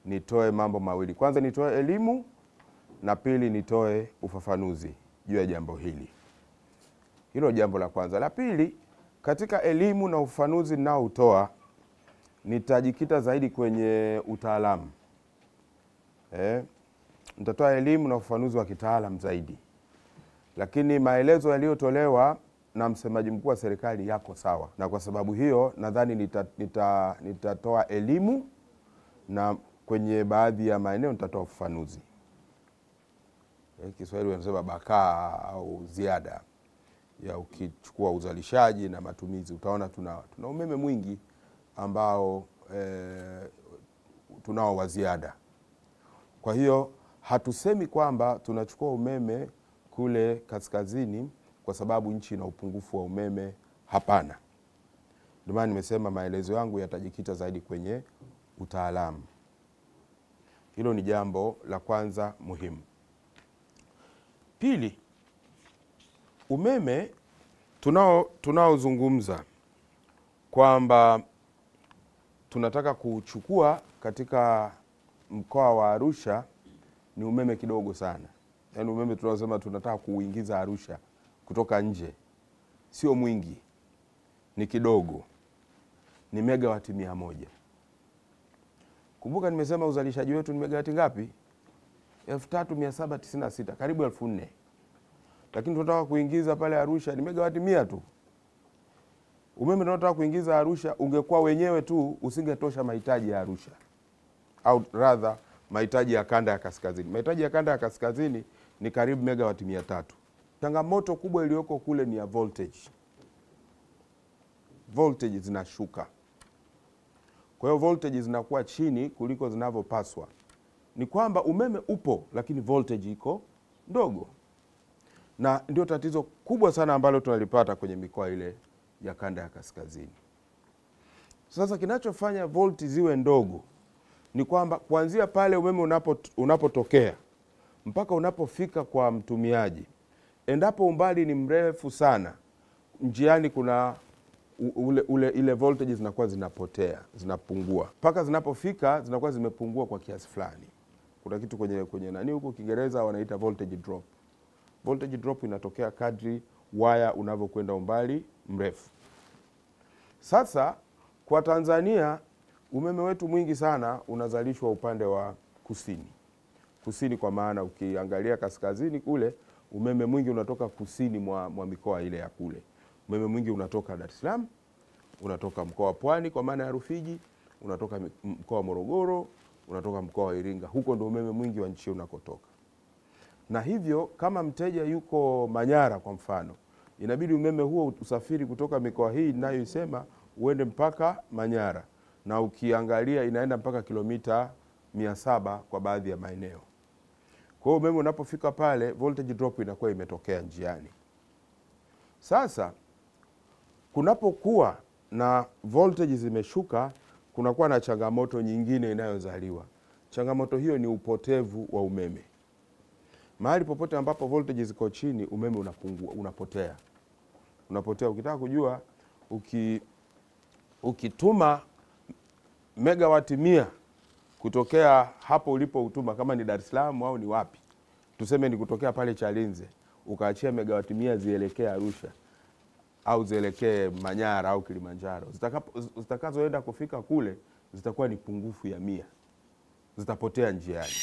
nitoe mambo mawili. Kwanza nitoe elimu na pili nitoe ufafanuzi juu ya jambo hili. Hilo jambo la kwanza. La pili, katika elimu na ufafanuzi ninaotoa nitajikita zaidi kwenye utaalamu. Nitatoa elimu na ufafanuzi wa kitaalamu zaidi. Lakini maelezo yaliyotolewa na msemaji mkuu wa serikali yako sawa. Na kwa sababu hiyo nadhani nitatoa elimu na kwenye baadhi ya maeneo nitatoa ufafanuzi. Kiswahili wanasema bakaa au ziada ya ukichukua uzalishaji na matumizi utaona tuna umeme mwingi ambao tunao wa ziada. Kwa hiyo hatusemi kwamba tunachukua umeme kule kaskazini kwa sababu nchi ina upungufu wa umeme, hapana. Ndio maana nimesema maelezo yangu yatajikita zaidi kwenye utaalamu. Hilo ni jambo la kwanza muhimu. Pili, umeme tunaozungumza kwamba tunataka kuchukua katika mkoa wa Arusha ni umeme kidogo sana. Yaani umeme tunaosema tunataka kuuingiza Arusha kutoka nje sio mwingi, ni kidogo, ni megawati 100. Kumbuka nimesema uzalishaji wetu ni megawati ngapi? 3796, karibu 4000. Lakini tunataka kuingiza pale Arusha ni megawati 100 tu. Umeme tunataka kuingiza Arusha ungekuwa wenyewe tu usingetosha mahitaji ya Arusha, au rather mahitaji ya kanda ya kaskazini. Mahitaji ya kanda ya kaskazini ni karibu megawati 300. Changamoto kubwa iliyoko kule ni ya voltage. Voltage zinashuka. Kwa hiyo voltage zinakuwa chini kuliko zinavyopaswa. Ni kwamba umeme upo lakini voltage iko ndogo. Na ndio tatizo kubwa sana ambalo tunalipata kwenye mikoa ile ya kanda ya kaskazini. Sasa kinachofanya volti ziwe ndogo ni kwamba kuanzia pale umeme unapotokea mpaka unapofika kwa mtumiaji, endapo umbali ni mrefu sana, njiani kuna ile voltage zinakuwa zinapotea, zinapungua. Mpaka zinapofika zinakuwa zimepungua kwa kiasi fulani. Kuna kitu kwenye nani huko Kiingereza wanaita voltage drop. Voltage drop inatokea kadri waya unavyokwenda umbali mrefu. Sasa kwa Tanzania umeme wetu mwingi sana unazalishwa upande wa kusini. Kusini kwa maana ukiangalia kaskazini kule umeme mwingi unatoka kusini mwa mikoa ile ya kule. Umeme mwingi unatoka Dar es Salaam, unatoka mkoa wa Pwani kwa maana ya Rufiji, unatoka mkoa wa Morogoro, unatoka mkoa wa Iringa. Huko ndio umeme mwingi wa nchi unakotoka. Na hivyo kama mteja yuko Manyara kwa mfano, inabidi umeme huo usafiri kutoka mikoa hii ninayoisema uende mpaka Manyara. Na ukiangalia inaenda mpaka kilomita 700 kwa baadhi ya maeneo. Kwa hiyo umeme unapofika pale voltage drop inakuwa imetokea njiani. Sasa kunapokuwa na voltage zimeshuka, kunakuwa na changamoto nyingine inayozaliwa. Changamoto hiyo ni upotevu wa umeme. Mahali popote ambapo voltage ziko chini umeme unapungua, unapotea. Unapotea. Ukitaka kujua ukituma megawati 100 kutokea hapo ulipo utuma, kama ni Dar es Salaam au ni wapi, tuseme ni kutokea pale Chalinze, ukaachia megawati 100 zielekee Arusha au zielekee Manyara au Kilimanjaro, zitakazoenda kufika kule zitakuwa ni pungufu ya 100, zitapotea njiani.